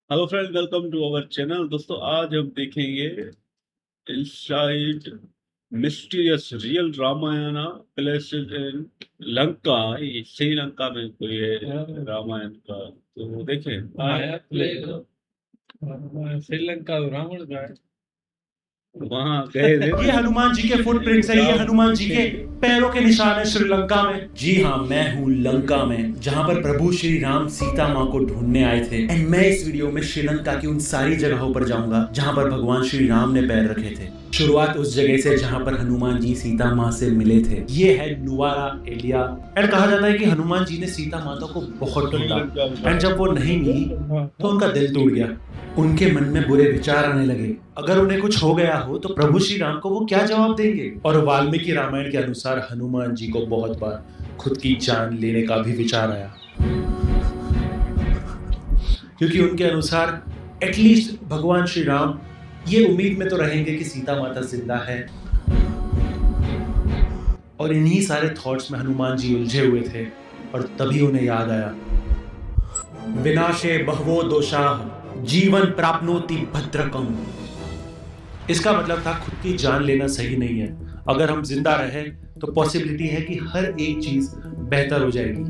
Hello friend, welcome to our channel. दोस्तों, आज हम देखेंगे inside mysterious real Ramayan places in Lanka. ये श्रीलंका में कोई है रामायण का, तो वो देखें। श्रीलंका रावण का है। वहां गए थे। ये हनुमान जी के फुटप्रिंट्स है, ये हनुमान जी के पैरों के निशान है श्रीलंका में। जी हाँ, मैं हूँ लंका में, जहाँ पर प्रभु श्री राम सीता माँ को ढूंढने आए थे। एंड मैं इस वीडियो में श्रीलंका की उन सारी जगहों पर जाऊंगा जहाँ पर भगवान श्री राम ने पैर रखे थे। शुरुआत उस जगह से जहाँ पर हनुमान जी सीता माँ से मिले थे। ये है नुवारा एलिया। एंड कहा जाता है कि हनुमान जी ने सीता माता को बहुत ढूंढा, एंड जब वो नहीं मिली तो उनका दिल टूट गया। उनके मन में बुरे विचार आने लगे। अगर उन्हें कुछ हो गया हो तो प्रभु श्री राम को वो क्या जवाब देंगे। और वाल्मीकि रामायण के अनुसार हनुमान जी को बहुत बार खुद की जान लेने का भी विचार आया, क्योंकि उनके अनुसार एटलीस्ट भगवान श्री राम ये उम्मीद में तो रहेंगे कि सीता माता जिंदा है। और इन्हीं सारे थॉट्स में हनुमान जी उलझे हुए थे, और तभी उन्हें याद आया, विनाशे बहवो दोषाः जीवन प्राप्नोति भद्रकम। इसका मतलब था खुद की जान लेना सही नहीं है। अगर हम जिंदा रहे तो पॉसिबिलिटी है कि हर एक चीज बेहतर हो जाएगी।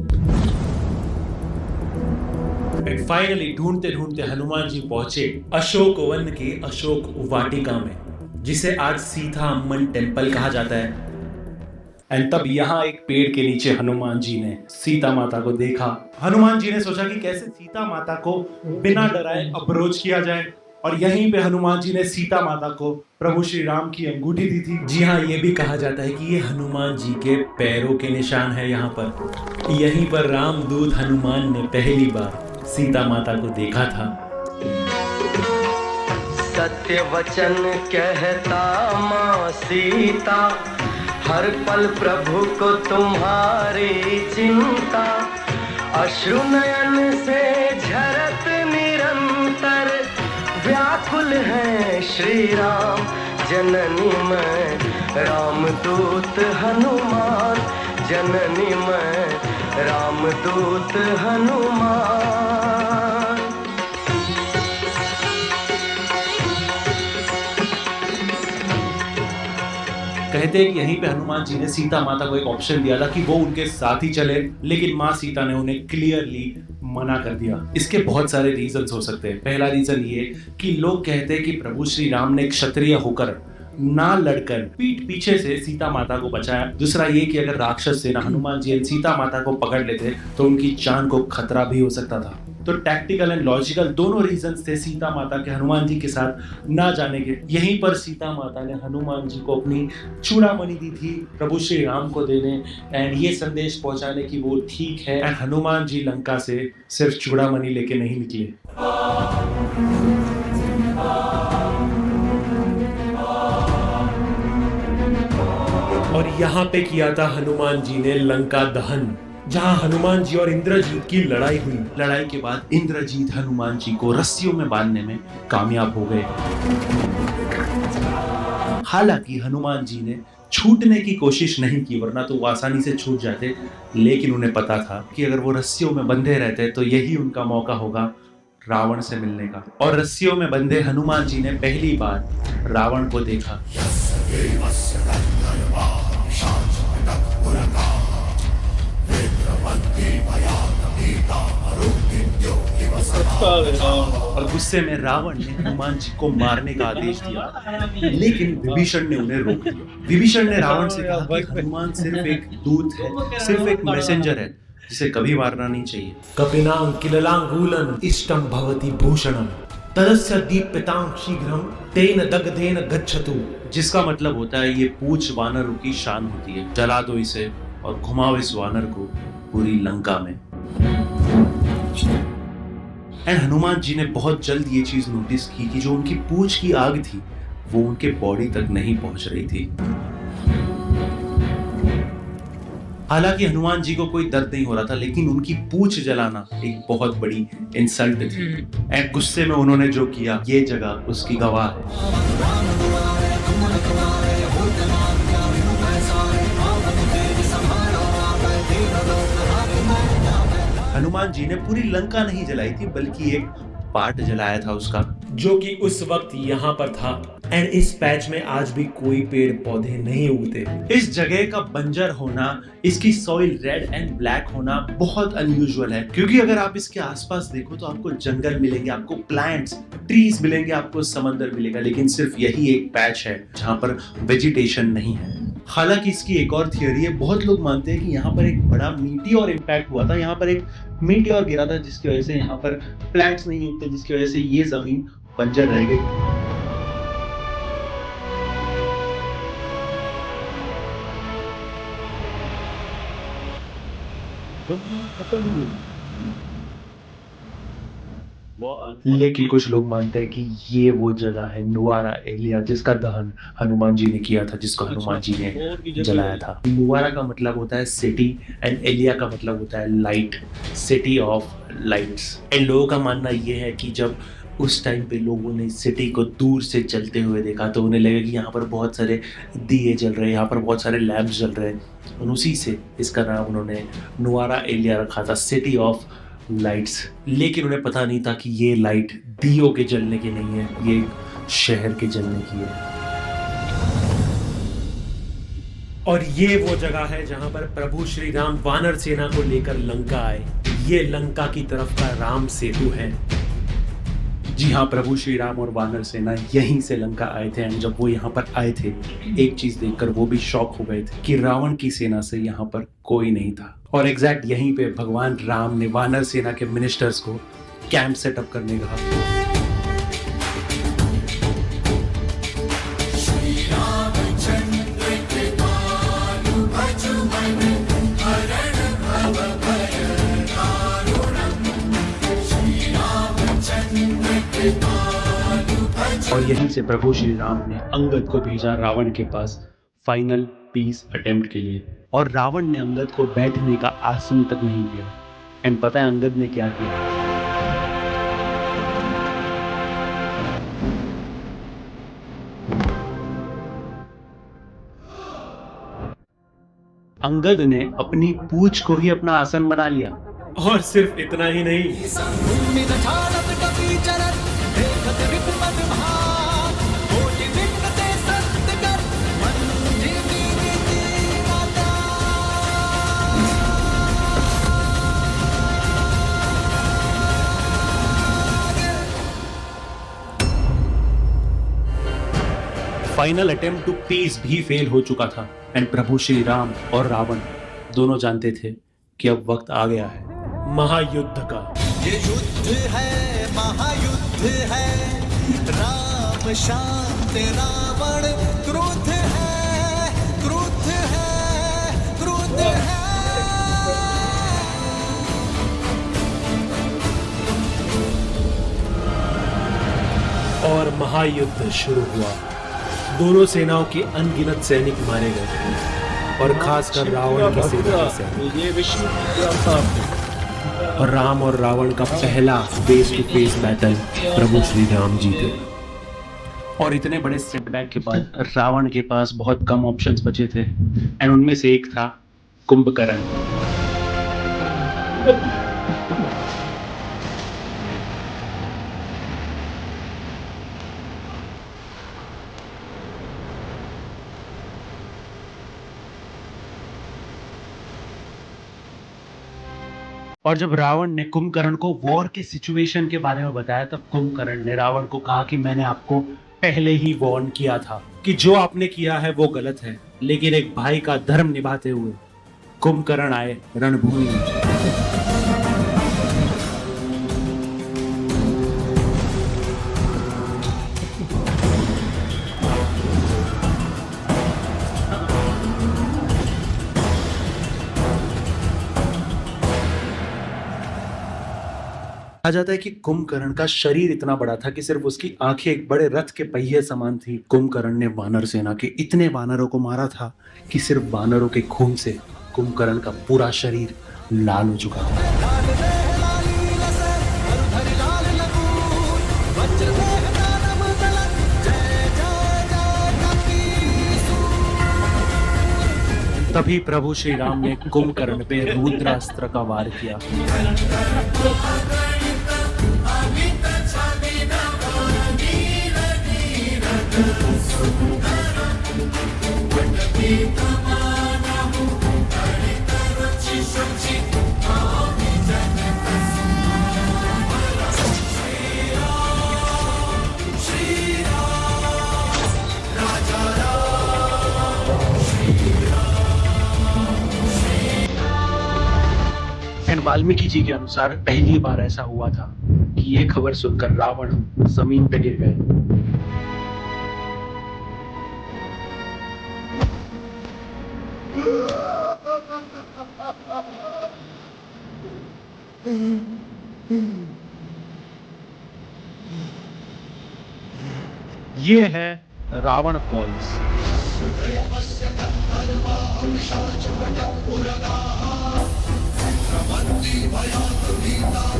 फाइनली ढूंढते ढूंढते हनुमान जी पहुंचे अशोक वन के अशोक वाटिका में, जिसे आज सीता अम्मन टेम्पल कहा जाता है। एंड तब यहाँ एक पेड़ के नीचे हनुमान जी ने सीता माता को देखा। हनुमान जी ने सोचा कि कैसे सीता माता को बिना डराए अप्रोच किया जाए, और यहीं पे हनुमान जी ने सीता माता को प्रभु श्री राम की अंगूठी दी थी। जी हाँ, ये भी कहा जाता है कि ये हनुमान जी के पैरों के निशान है। यहाँ पर यहीं पर रामदूत हनुमान ने पहली बार सीता माता को देखा था। सत्य वचन कहता माँ सीता, हर पल प्रभु को तुम्हारी चिंता। अश्रु नयन से झरत निरंतर, व्याकुल है श्री राम जननी मैं रामदूत हनुमान। जननी मैं रामदूत हनुमान। कहते हैं कि यहीं पे हनुमान जी ने सीता माता को एक ऑप्शन दिया था कि वो उनके साथ ही चले, लेकिन माँ सीता ने उन्हें क्लियरली मना कर दिया। इसके बहुत सारे रीजंस हो सकते हैं। पहला रीजन ये कि लोग कहते हैं कि प्रभु श्री राम ने क्षत्रिय होकर ना लड़कर पीठ पीछे से सीता माता को बचाया। दूसरा ये कि अगर राक्षस सेना हनुमान जी सीता माता को पकड़ लेते तो उनकी जान को खतरा भी हो सकता था। तो टैक्टिकल एंड लॉजिकल दोनों रीजंस थे सीता माता के हनुमान जी के साथ ना जाने के। यहीं पर सीता माता ने हनुमान जी को अपनी चूड़ामणि दी थी प्रभु श्री राम को देने, एंड ये संदेश पहुंचाने की वो ठीक है। एंड हनुमान जी लंका से सिर्फ चूड़ामणि लेके नहीं निकले। और यहाँ पे किया था हनुमान जी ने लंका दहन, जहाँ हनुमान जी और इंद्रजीत की लड़ाई हुई। लड़ाई के बाद इंद्रजीत हनुमान जी को रस्सियों में बांधने में कामयाब हो गए। हालांकि हनुमान जी ने छूटने की कोशिश नहीं की, वरना तो वो आसानी से छूट जाते। लेकिन उन्हें पता था कि अगर वो रस्सियों में बंधे रहते तो यही उनका मौका होगा रावण से मिलने का। और रस्सियों में बंधे हनुमान जी ने पहली बार रावण को देखा। और गुस्से में रावण ने हनुमान जी को मारने का आदेश दिया, लेकिन विभीषण ने उन्हें रोक दिया। विभीषण ने रावण से कहा कि हनुमान सिर्फ एक दूत है, सिर्फ एक मैसेंजर है, जिसे कभी मारना नहीं चाहिए। कपिनां किललांगूलं इष्टं भवति भूषणं तदस्य दीप्यतां शीघ्रं तेन दग्धेन गच्छतु। जिसका मतलब होता है ये पूछ वानरों की शान होती है, जला दो इसे और घुमाओ इस वानर को पूरी लंका में। एंड हनुमान जी ने बहुत जल्द ये चीज नोटिस की कि जो उनकी पूंछ की आग थी वो उनके बॉडी तक नहीं पहुंच रही थी। हालांकि हनुमान जी को कोई दर्द नहीं हो रहा था, लेकिन उनकी पूंछ जलाना एक बहुत बड़ी इंसल्ट थी। एंड गुस्से में उन्होंने जो किया, ये जगह उसकी गवाह है। हनुमान जी ने पूरी लंका नहीं जलाई थी, बल्कि एक पार्ट जलाया था उसका, जो कि उस वक्त यहाँ पर था। एंड इस पैच में आज भी कोई पेड़ पौधे नहीं उगते। इस जगह का बंजर होना, इसकी सॉइल रेड एंड ब्लैक होना बहुत अनयूजुअल है, क्योंकि अगर आप इसके आसपास देखो तो आपको जंगल मिलेंगे, आपको प्लांट्स, ट्रीज मिलेंगे, आपको समंदर मिलेगा, लेकिन सिर्फ यही एक पैच है जहाँ पर वेजिटेशन नहीं है। हालांकि इसकी एक और थियोरी है, बहुत लोग मानते हैं कि यहाँ पर एक बड़ा मीटियोर इम्पैक्ट हुआ था, यहाँ पर एक मीटियोर गिरा था जिसकी वजह से यहाँ पर प्लांट्स नहीं उगते, जिसकी वजह से ये जमीन बंजर रह गई। लेकिन कुछ लोग मानते हैं कि ये वो जगह है नुआरा एलिया जिसका दहन हनुमान जी ने किया था, जिसको हनुमान जी ने जलाया था। नुआरा का मतलब होता है सिटी एंड एलिया का मतलब होता है light, city of lights. And लोगों का मानना ये है कि जब उस टाइम पे लोगों ने सिटी को दूर से चलते हुए देखा तो उन्हें लगा कि यहाँ पर बहुत सारे दिए जल रहे हैं, यहाँ पर बहुत सारे लैम्प्स जल रहे हैं, और उसी से इसका नाम उन्होंने नुआरा एलिया रखा था, सिटी ऑफ लाइट्स। लेकिन उन्हें पता नहीं था कि ये लाइट दियों के जलने की नहीं है, ये शहर के जलने की है। और ये वो जगह है जहां पर प्रभु श्री राम वानर सेना को लेकर लंका आए। ये लंका की तरफ का राम सेतु है। जी हाँ, प्रभु श्री राम और वानर सेना यहीं से लंका आए थे। एंड जब वो यहाँ पर आए थे, एक चीज देखकर वो भी शॉक हो गए थे कि रावण की सेना से यहाँ पर कोई नहीं था। और एग्जैक्ट यहीं पे भगवान राम ने वानर सेना के मिनिस्टर्स को कैंप सेटअप करने कहा। और यहीं से प्रभु श्री राम ने अंगद को भेजा रावण के पास फाइनल पीस अटेम्प्ट के लिए। और रावण ने अंगद को बैठने का आसन तक नहीं दिया। एंड पता है अंगद ने क्या किया? अंगद ने अपनी पूंछ को ही अपना आसन बना लिया। और सिर्फ इतना ही नहीं, फाइनल अटेम्प्ट टू पीस भी फेल हो चुका था। एंड प्रभु श्री राम और रावण दोनों जानते थे कि अब वक्त आ गया है महायुद्ध का। ये युद्ध है, महायुद्ध है, राम शांत रावण क्रोध है, क्रोध है, क्रोध है। और महायुद्ध शुरू हुआ। दोनों सेनाओं के अनगिनत सैनिक मारे गए, और खासकर रावण की सेना के सैनिक। ये विष्णु और राम और रावण का पहला फेस टू फेस बैटल प्रभु श्री राम जीते। और इतने बड़े सेटबैक के बाद रावण के पास बहुत कम ऑप्शंस बचे थे। एंड उनमें से एक था कुंभकर्ण। और जब रावण ने कुंभकर्ण को वॉर के सिचुएशन के बारे में बताया, तब कुंभकर्ण ने रावण को कहा कि मैंने आपको पहले ही वार्न किया था कि जो आपने किया है वो गलत है। लेकिन एक भाई का धर्म निभाते हुए कुंभकर्ण आए रणभूमि में। कहा जाता है कि कुंभकर्ण का शरीर इतना बड़ा था कि सिर्फ उसकी आंखें एक बड़े रथ के पहिए समान थी। कुंभकर्ण ने वानर सेना के इतने वानरों को मारा था कि सिर्फ वानरों के खून से कुंभकर्ण का पूरा शरीर लाल हो चुका था। तभी प्रभु श्री राम ने कुंभकर्ण पे रुद्रास्त्र का वार किया। वाल्मीकि जी के अनुसार पहली बार ऐसा हुआ था कि ये खबर सुनकर रावण जमीन पे गिर गए। ये है रावण फॉल्स।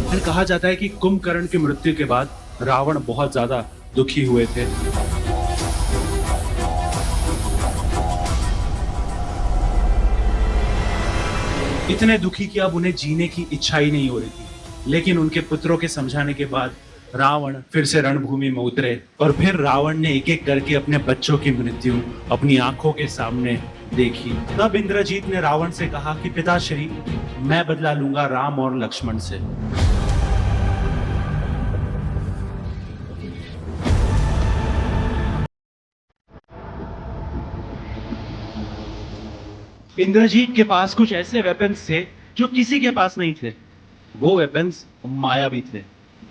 फिर कहा जाता है कि कुंभकर्ण की मृत्यु के बाद रावण बहुत ज्यादा दुखी हुए थे। इतने दुखी कि अब उन्हें जीने की इच्छा ही नहीं हो रही थी। लेकिन उनके पुत्रों के समझाने के बाद रावण फिर से रणभूमि में उतरे और फिर रावण ने एक एक करके अपने बच्चों की मृत्यु अपनी आंखों के सामने देखी। तब इंद्रजीत ने रावण से कहा कि पिताश्री, मैं बदला लूंगा राम और लक्ष्मण से। इंद्रजीत के पास कुछ ऐसे वेपन्स थे जो किसी के पास नहीं थे। वो वेपन्स मायावी थे।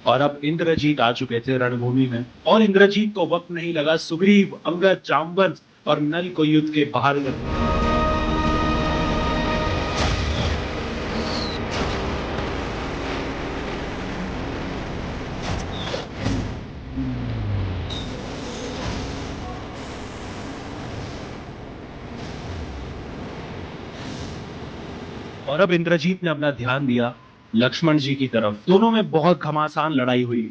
और अब इंद्रजीत आ चुके थे रणभूमि में और इंद्रजीत को वक्त नहीं लगा सुग्रीव, अंगद, जामवंत और नल को युद्ध के बाहर कर दिया। और अब इंद्रजीत ने अपना ध्यान दिया लक्ष्मण जी की तरफ। दोनों में बहुत घमासान लड़ाई हुई।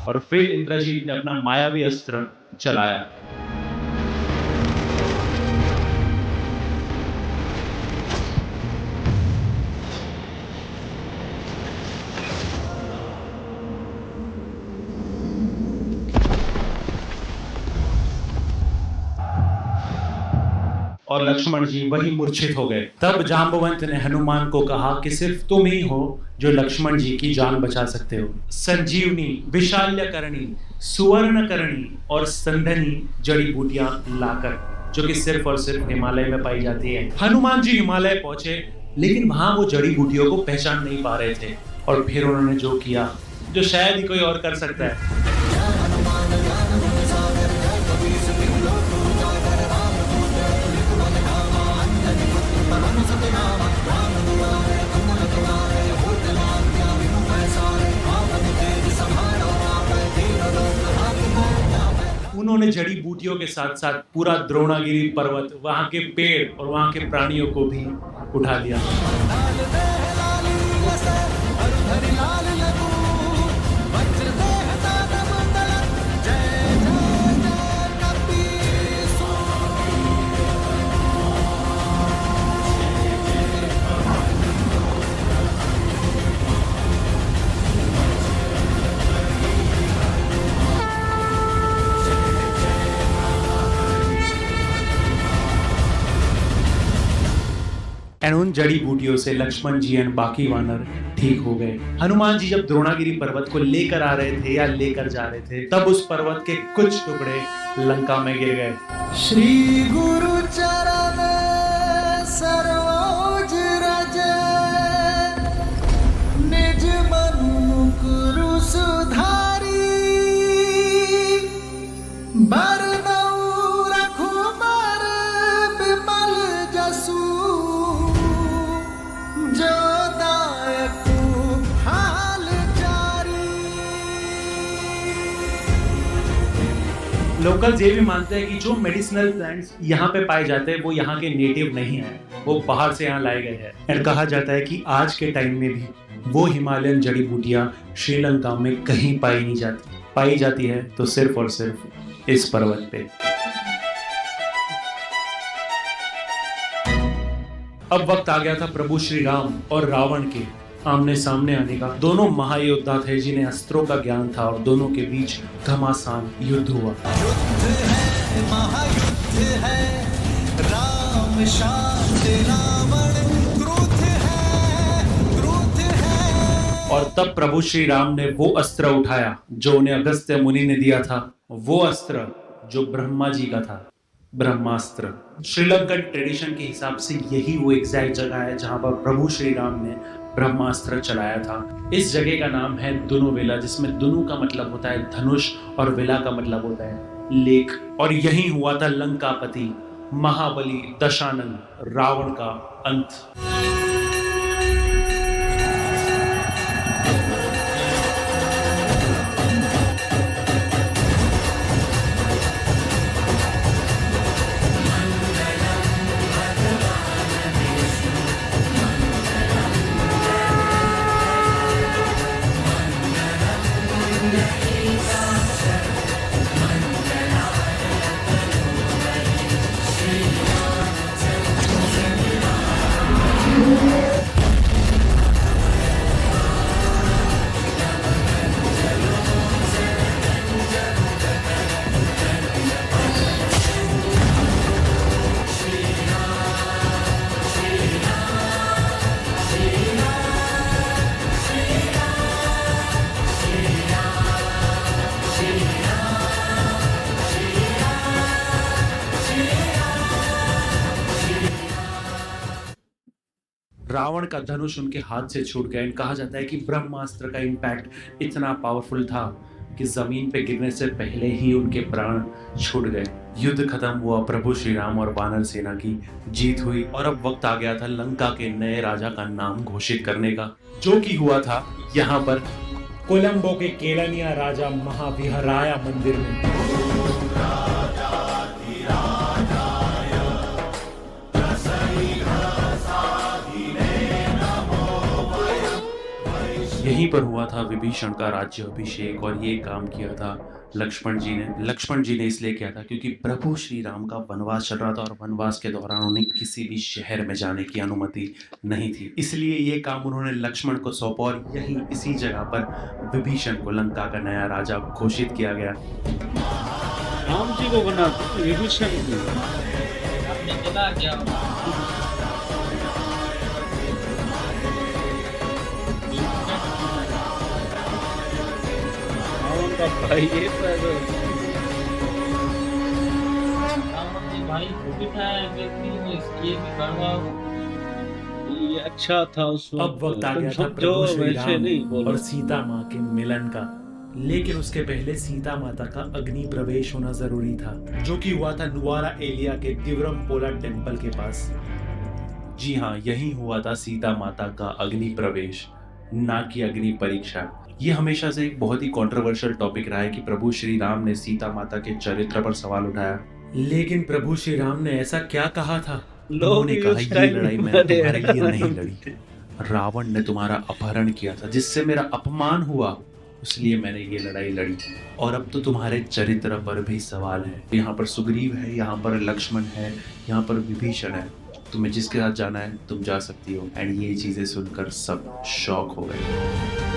और फिर इंद्रजीत ने अपना मायावी अस्त्र चलाया। और लक्ष्मण जी वही मूर्छित हो गए। तब जांबवंत ने हनुमान को कहा कि सिर्फ तुम ही हो जो लक्ष्मण जी की जान बचा सकते हो। संजीवनी, विशाल्यकरणी, सुवर्णकरणी और संधनी जड़ी बूटियां लाकर, जो कि सिर्फ और सिर्फ हिमालय में पाई जाती है। हनुमान जी हिमालय पहुंचे, लेकिन वहां वो जड़ी बूटियों को पहचान नहीं पा रहे थे। और फिर उन्होंने जो किया, जो शायद ही कोई और कर सकता है। उन्होंने जड़ी बूटियों के साथ साथ पूरा द्रोणागिरी पर्वत, वहां के पेड़ और वहां के प्राणियों को भी उठा लिया। एंड उन जड़ी बूटियों से लक्ष्मण जी एंड बाकी वानर ठीक हो गए। हनुमान जी जब द्रोणागिरी पर्वत को लेकर आ रहे थे या लेकर जा रहे थे, तब उस पर्वत के कुछ टुकड़े लंका में गिर गए। श्री गुरु चरण सरोज रज निज मनु मुकुरु सुधारी बरनऊ रघुबर विमल जसु जो दायकु हाल जारी। लोकल्स ये भी मानते हैं कि जो मेडिसिनल प्लांट्स यहाँ पे पाए जाते हैं वो यहाँ के नेटिव नहीं है, वो बाहर से यहाँ लाए गए हैं। और कहा जाता है कि आज के टाइम में भी वो हिमालयन जड़ी बूटियां श्रीलंका में कहीं पाई नहीं जाती। पाई जाती है तो सिर्फ और सिर्फ इस पर्वत पे। अब वक्त आ गया था प्रभु श्री राम और रावण के आमने सामने आने का। दोनों महायोद्धा थे जिन्हें अस्त्रों का ज्ञान था और दोनों के बीच घमासान युद्ध हुआ। युद्ध है, महायुद्ध है, राम शांत रावण क्रुद्ध है, क्रुद्ध है। और तब प्रभु श्री राम ने वो अस्त्र उठाया जो उन्हें अगस्त्य मुनि ने दिया था, वो अस्त्र जो ब्रह्मा जी का था, ब्रह्मास्त्र। श्रीलंकन ट्रेडिशन के हिसाब से यही वो एग्जैक्ट जगह है जहां पर प्रभु श्री राम ने ब्रह्मास्त्र चलाया था। इस जगह का नाम है दुनुवेला, जिसमें दुनु का मतलब होता है धनुष और वेला का मतलब होता है लेक। और यही हुआ था लंकापति महाबली दशानन रावण का अंत। रावण का धनुष उनके हाथ से छूट गया। कहा जाता है कि ब्रह्मास्त्र का इम्पैक्ट इतना पावरफुल था कि जमीन पे गिरने से पहले ही उनके प्राण छूट गए। युद्ध खत्म हुआ, प्रभु श्री राम और वानर सेना की जीत हुई और अब वक्त आ गया था लंका के नए राजा का नाम घोषित करने का, जो कि हुआ था यहाँ पर कोलंबो के केलनिया राजा महाविहराया मंदिर में। यहीं पर हुआ था विभीषण का राज्य अभिषेक और ये काम किया था लक्ष्मण जी ने। लक्ष्मण जी ने इसलिए किया था क्योंकि प्रभु श्री राम का वनवास चल रहा था और वनवास के दौरान उन्हें किसी भी शहर में जाने की अनुमति नहीं थी, इसलिए ये काम उन्होंने लक्ष्मण को सौंपा और यहीं इसी जगह पर विभीषण को लंका का नया राजा घोषित किया गया। राम जी को बना विभीषण को। रावण का भाई ये पैदा भाई वो भी था व्यक्ति वो इसलिए भी गड़बड़। ये अच्छा था उस वक्त। अब वक्त आ गया तुम था सब प्रभु जो श्री वैसे नहीं राम बोलो। और सीता माँ के मिलन का, लेकिन उसके पहले सीता माता का अग्नि प्रवेश होना जरूरी था, जो कि हुआ था नुवारा एलिया के दिवरम पोला टेम्पल के पास। जी हाँ, यही हुआ था सीता माता का अग्नि प्रवेश, ना कि अग्नि परीक्षा। ये हमेशा से एक बहुत ही कंट्रोवर्शियल टॉपिक रहा है कि प्रभु श्री राम ने सीता माता के चरित्र पर सवाल उठाया। लेकिन प्रभु श्री राम ने ऐसा क्या कहा था? उन्होंने लोग कहा उस ये टाइम लड़ाई मैंने बड़े तुम्हारे लिए आराम नहीं लड़ी, रावण ने तुम्हारा अपहरण किया था जिससे मेरा अपमान हुआ, इसलिए मैंने ये लड़ाई लड़ी। और अब तो तुम्हारे चरित्र पर भी सवाल है। यहाँ पर सुग्रीव है, यहाँ पर लक्ष्मण है, यहाँ पर विभीषण है, तुम्हें जिसके साथ जाना है तुम जा सकती हो। एंड ये चीजें सुनकर सब शॉक हो गए।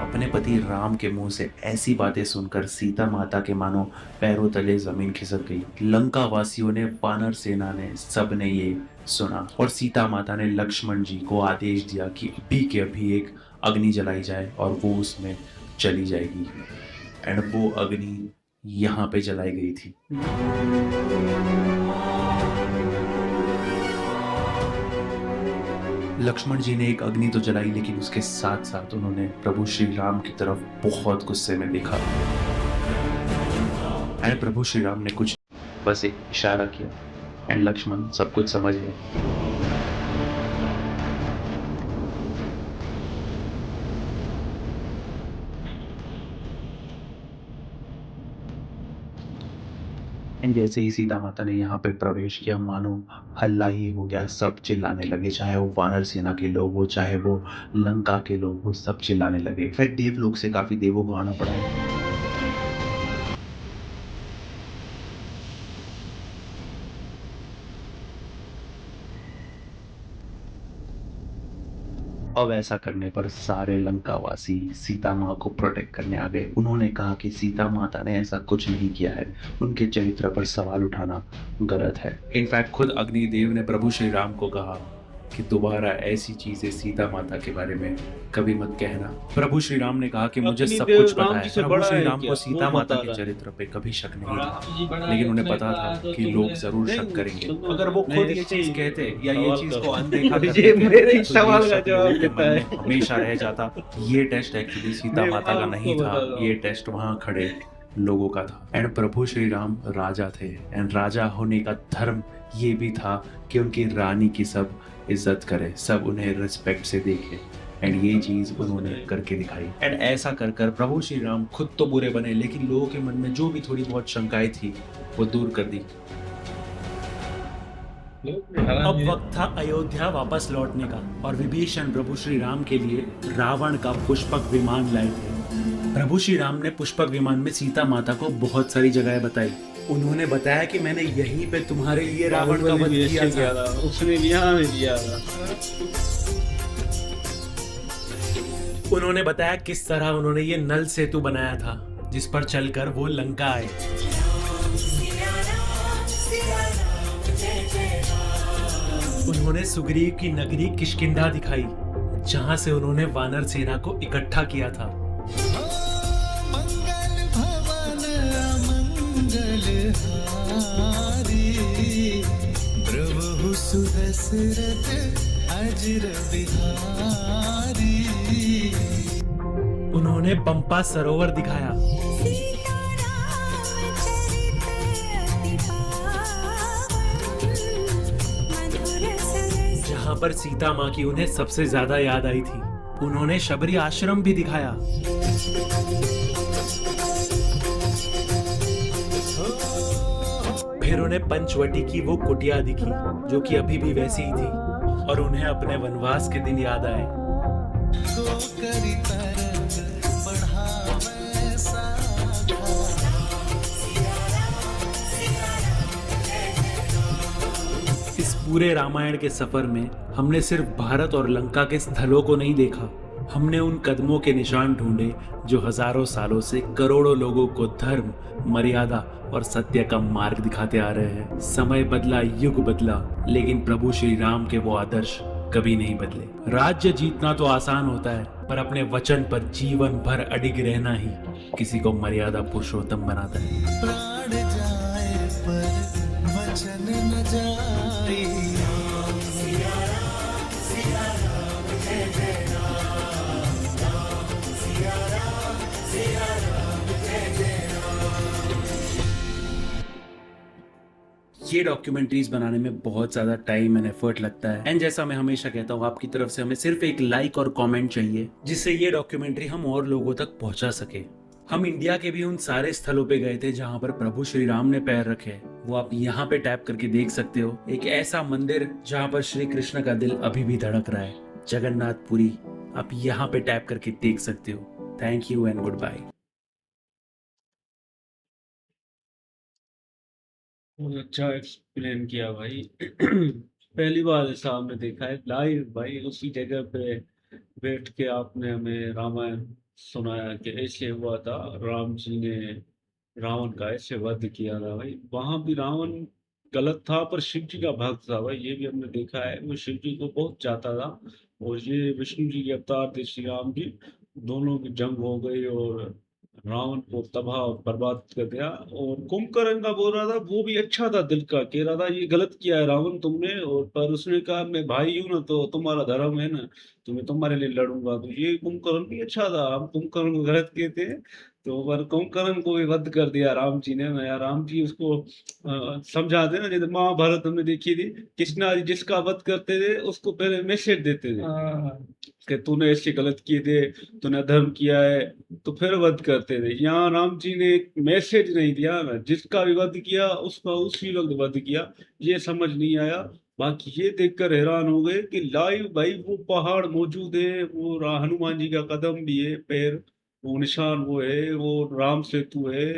अपने पति राम के मुंह से ऐसी बातें सुनकर सीता माता के मानो पैरों तले जमीन खिसक गई। लंका वासियों ने, वानर सेना ने, सब ने ये सुना और सीता माता ने लक्ष्मण जी को आदेश दिया कि अभी के अभी एक अग्नि जलाई जाए और वो उसमें चली जाएगी। एंड वो अग्नि यहाँ पे जलाई गई थी। लक्ष्मण जी ने एक अग्नि तो जलाई, लेकिन उसके साथ साथ उन्होंने प्रभु श्री राम की तरफ बहुत गुस्से में देखा। एंड प्रभु श्री राम ने कुछ बस एक इशारा किया एंड लक्ष्मण सब कुछ समझ गए। एंड जैसे ही सीता माता ने यहाँ पे प्रवेश किया, मानो हल्ला ही हो गया। सब चिल्लाने लगे, चाहे वो वानर सेना के लोग हो, चाहे वो लंका के लोग हो, सब चिल्लाने लगे। फिर देवलोक से काफी देवों को आना पड़ा। अब ऐसा करने पर सारे लंकावासी सीता माँ को प्रोटेक्ट करने आ गए। उन्होंने कहा कि सीता माता ने ऐसा कुछ नहीं किया है, उनके चरित्र पर सवाल उठाना गलत है। इनफैक्ट खुद अग्निदेव ने प्रभु श्री राम को कहा कि दोबारा ऐसी चीजें सीता माता के बारे में कभी मत कहना। प्रभु श्री राम ने कहा कि मुझे अपनी सब देव कुछ पता राम है। जी से प्रभु बड़ा श्री है राम क्या? को वो सीता माता बता के रहा है। चरित्र पे कभी शक नहीं था, राम जी बड़ा लेकिन है, उन्हें उसने पता कहा था तो कि तुम्हें- लोग जरूर नहीं, शक करेंगे। सुनो, अगर वो मैं खुद ये ऐसे चीज ही कहते या ये सवाल चीज कर को रहा हूँ। अनदेखा कर ये देते, मेरे ही तो सवाल ये का शक जवाब लोगों के देता मन है। में हमेशा रह जाता। ये टेस्ट एक्चुअली सीता मैं माता का आपको नहीं था, बता रहा हूँ। ये टेस्ट वहां खड़े लोगों का था। एंड प्रभु श्री राम राजा थे, एंड राजा होने का धर्म ये भी था कि उनकी रानी की सब इज्जत करे, सब उन्हें रिस्पेक्ट से देखे। एंड ये चीज उन्होंने करके दिखाई। एंड ऐसा कर कर प्रभु श्री राम खुद तो बुरे बने, लेकिन लोगों के मन में जो भी थोड़ी बहुत शंकाएं थी वो दूर कर दी। अब वक्त था अयोध्या वापस लौटने का, और विभीषण प्रभु श्री राम के लिए रावण का पुष्पक विमान लाए थे। प्रभु श्री राम ने पुष्पक विमान में सीता माता को बहुत सारी जगह बताई। उन्होंने बताया कि मैंने यहीं पे तुम्हारे लिए रावण का वध भी किया ऐसे किया था। था, उसने भी यहाँ में किया था। उन्होंने बताया किस तरह उन्होंने ये नल सेतु बनाया था जिस पर चलकर वो लंका आए। उन्होंने सुग्रीव की नगरी किष्किंधा दिखाई, जहां से उन्होंने वानर सेना को इकट्ठा किया था। मंगल भवन अमंगल हारी, प्रभु सुदशरथ अजर बिहारी। उन्होंने पंपा सरोवर दिखाया, जहां पर सीता माँ की उन्हें सबसे ज्यादा याद आई थी। उन्होंने शबरी आश्रम भी दिखाया। फिर उन्हें पंचवटी की वो कुटिया दिखी जो कि अभी भी वैसी ही थी, और उन्हें अपने वनवास के दिन याद आए। को करी तरंग बढ़ावे साधा। इस पूरे रामायण के सफर में हमने सिर्फ भारत और लंका के स्थलों को नहीं देखा, हमने उन कदमों के निशान ढूंढे जो हजारों सालों से करोड़ों लोगों को धर्म, मर्यादा और सत्य का मार्ग दिखाते आ रहे हैं। समय बदला, युग बदला, लेकिन प्रभु श्री राम के वो आदर्श कभी नहीं बदले। राज्य जीतना तो आसान होता है, पर अपने वचन पर जीवन भर अडिग रहना ही किसी को मर्यादा पुरुषोत्तम बनाता है। प्राण जाए पर वचन न जाए। ये डॉक्यूमेंट्रीज बनाने में बहुत ज़्यादा टाइम एंड एफर्ट लगता है, एंड जैसा मैं हमेशा कहता हूँ, आपकी तरफ से हमें सिर्फ एक लाइक और कमेंट चाहिए, जिससे ये डॉक्यूमेंट्री हम और लोगों तक पहुंचा सके। हम इंडिया के भी उन सारे स्थलों पे गए थे जहाँ पर प्रभु श्री राम ने पैर रखे, वो आप यहाँ पे टैप करके देख सकते हो। एक ऐसा मंदिर जहाँ पर श्री कृष्ण का दिल अभी भी धड़क रहा है, जगन्नाथपुरी, आप यहाँ पे टैप करके देख सकते हो। Thank you and goodbye. बहुत अच्छा एक्सप्लेन किया भाई। पहली बार ऐसा हमने देखा है लाइव भाई, उसी जगह पे बैठ के आपने हमें रामायण सुनाया कि ऐसे हुआ था, राम जी ने रावण का ऐसे वध किया था भाई। वहां भी रावण गलत था पर शिव जी का भक्त था भाई, ये भी हमने देखा है। वो शिव जी को बहुत चाहता था, और ये विष्णु जी के अवतार थे श्री राम जी। दोनों की जंग हो गई और रावण को तबाह और बर्बाद कर दिया। और कुंभकर्ण का बोल रहा था, वो भी अच्छा था दिल का, कह रहा था ये गलत किया है रावण तुमने, और पर उसने कहा मैं भाई हूं ना, तो तुम्हारा धर्म है ना, तो मैं तुम्हारे लिए लड़ूंगा। तो ये कुंभकर्ण भी अच्छा था, हम कुंभकर्ण को गलत कहते हैं, तो पर कुंभकर्ण को भी वध कर दिया राम जी ने ना। यार राम जी उसको समझाते ना, जैसे महाभारत हमने देखी थी, कृष्णा जी जिसका वध करते थे उसको पहले मैसेज देते थे कि तूने ऐसे गलत किए थे, तूने अधर्म किया है, तो फिर वध करते थे। यहाँ राम जी ने एक मैसेज नहीं दिया ना, जिसका भी वध किया उसका उसी वक्त वध किया। ये समझ नहीं आया। बाकी ये देखकर हैरान हो गए कि लाइव भाई वो पहाड़ मौजूद है, वो हनुमान जी का कदम भी है, पैर, वो निशान वो है, वो राम सेतु है,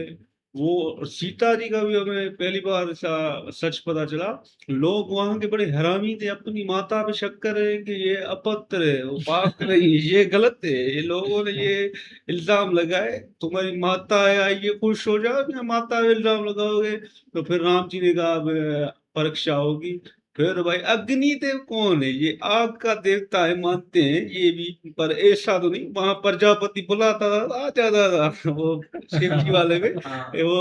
वो सीता जी का भी हमें पहली बार ऐसा सच पता चला। लोग वहां के बड़े हरामी थे, अपनी माता पे शक कर रहे हैं कि ये अपत्र है, वो पाक नहीं, ये गलत है। ये लोगों ने ये इल्जाम लगाए, तुम्हारी माता है, आइए खुश हो जाओ, अपनी माता पे इल्जाम लगाओगे। तो फिर राम जी ने कहा अब परीक्षा होगी, फिर भाई अग्निदेव कौन है? ये आग का देवता है मानते हैं ये भी, पर ऐसा तो नहीं। वहां प्रजापति बुलाता था, आ जाता था वो शिव जी वाले में। हाँ वो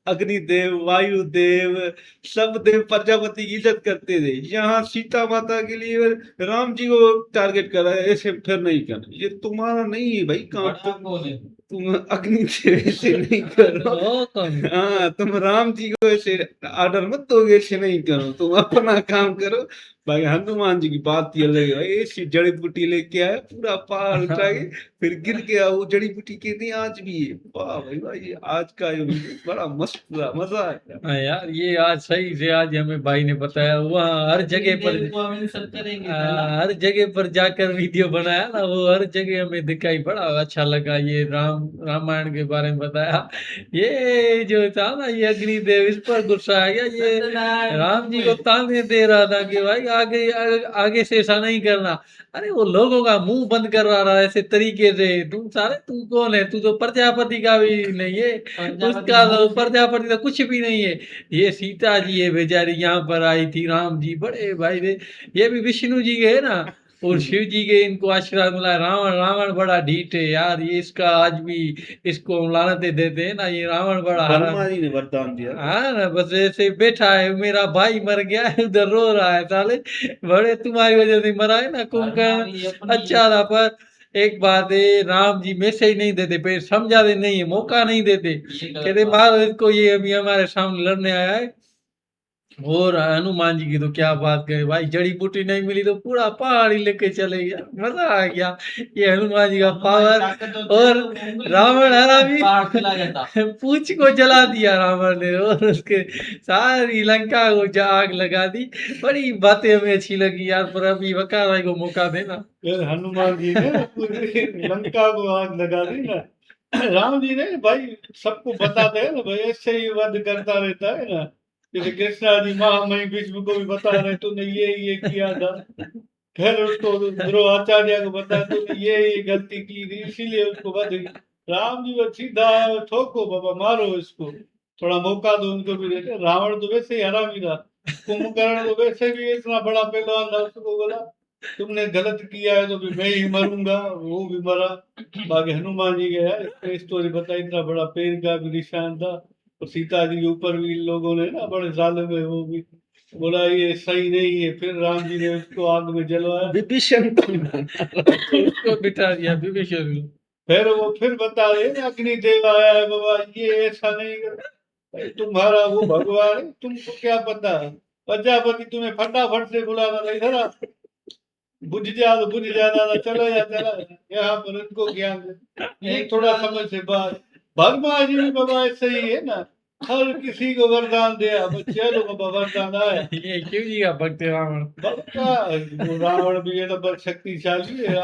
अग्निदेव, वायुदेव, सब देव प्रजापति की इज्जत करते थे। यहाँ सीता माता के लिए राम जी को टारगेट करा है, ऐसे फिर नहीं करना। ये तुम्हारा नहीं है भाई काम। बड़ा कौन है? तुम अग्निदेव ऐसे नहीं करो। वो कौन है? हाँ, तुम राम जी को ऐसे ऑर्डर मत दोगे, ऐसे नहीं करो, तुम अपना काम करो। भाई हनुमान जी की बात ही अलग है भाई। ऐसी जड़ी बूटी लेके आए, पूरा पहाड़ उठा के, फिर गिर गया वो जड़ी बूटी कहते हैं आज भी है। वाह भाई वाह, ये आज का ये बड़ा मस्त रहा, मजा आया। हाँ यार, ये आज सही से आज हमें भाई ने बताया। वहाँ हर जगह पर अग्निदेव को हम इंसल्ट करेंगे हर जगह पर जाकर वीडियो बनाया ना, वो हर जगह हमें दिखाई, बड़ा अच्छा लगा। ये रामायण के बारे में बताया। ये जो था ना, ये अग्निदेव, इस पर गुस्सा आ गया। ये राम जी को ताने दे रहा था कि भाई आगे से ऐसा नहीं करना। अरे वो लोगों का मुंह बंद कर रहा है ऐसे तरीके से। तू कौन है? तू तो प्रजापति का भी नहीं है, उसका तो प्रजापति तो कुछ भी नहीं है। ये सीता जी है बेचारी, यहाँ पर आई थी। राम जी बड़े भाई थे, ये भी विष्णु जी के है ना, और शिव जी के इनको आशीर्वाद मिला। रावण बड़ा ढीठ है यार, ये इसका आज भी इसको लानतें देते हैं ना। ये रावण बड़ा हराम। हनुमान जी ने वरदान दिया। हाँ ना, बस ऐसे बैठा है, मेरा भाई मर गया है, उधर रो रहा है। साले बड़े तुम्हारी वजह से मरा है ना, कुंभकर्ण। अच्छा था, पर एक बात है, राम जी मैसेज नहीं देते, फिर समझा दे, नहीं मौका नहीं देते। कहते मारो इसको, ये अभी हमारे सामने लड़ने आया है। और हनुमान जी की तो क्या बात करें भाई, जड़ी बूटी नहीं मिली तो पूरा पहाड़ ही लेके चले गया। मजा आ गया ये हनुमान जी का पावर। और रावण हरा भी, पूंछ को जला दिया रावण ने, और उसके सारी लंका को आग लगा दी। बड़ी बातें हमें अच्छी लगी यार, पर अभी वकार भाई को मौका देना। फिर हनुमान जी ने पूरी लंका को आग लगा दी ना। राम जी ने भाई सबको बताते हैं ना भाई, ऐसे ही वध करता रहता है ना। जैसे कृष्णा जी महामहिम भीष्म को भी बता रहे, तूने ये किया था। फिर उसको द्रोणाचार्य को बताया, तूने ये गलती की थी, इसीलिए उसको वध। राम जी वो सीधा ठोको बाबा, मारो इसको, थोड़ा मौका दो उनको भी देते। रावण तो वैसे ही हरामी था, कुंभकर्ण तो वैसे भी इतना बड़ा पहलवान था, उसको बोला तुमने गलत किया है तो भी मैं ही मरूंगा, वो भी मरा। बाकी हनुमान जी के यार स्टोरी बताई, इतना बड़ा पेड़ का भी निशान था, और सीता जी के ऊपर भी इन लोगों ने ना बड़े जालिम है, वो भी बोला ये सही नहीं है। फिर राम जी ने उसको आग में जलवाया, विभीषण को उसको बिठा दिया विभीषण को। फिर वो फिर बता रहे ना अग्निदेव आया है बाबा, ये ऐसा नहीं कर, भाई तुम्हारा वो भगवान है, तुमको क्या पता। प्रजापति तुम्हें फटाफट से बुलाना था, इधर आ, बुझ जाता था, चलो या चला यहाँ पर इनको ज्ञान दे। ये थोड़ा समय से बाद भगवान जी भी बाबा ऐसे ही है ना, हर किसी को वरदान दिया। चलो बाबा वरदान आया। ये शिव जी का भक्त है रावण। रावण भी ये तो बड़ शक्तिशाली है।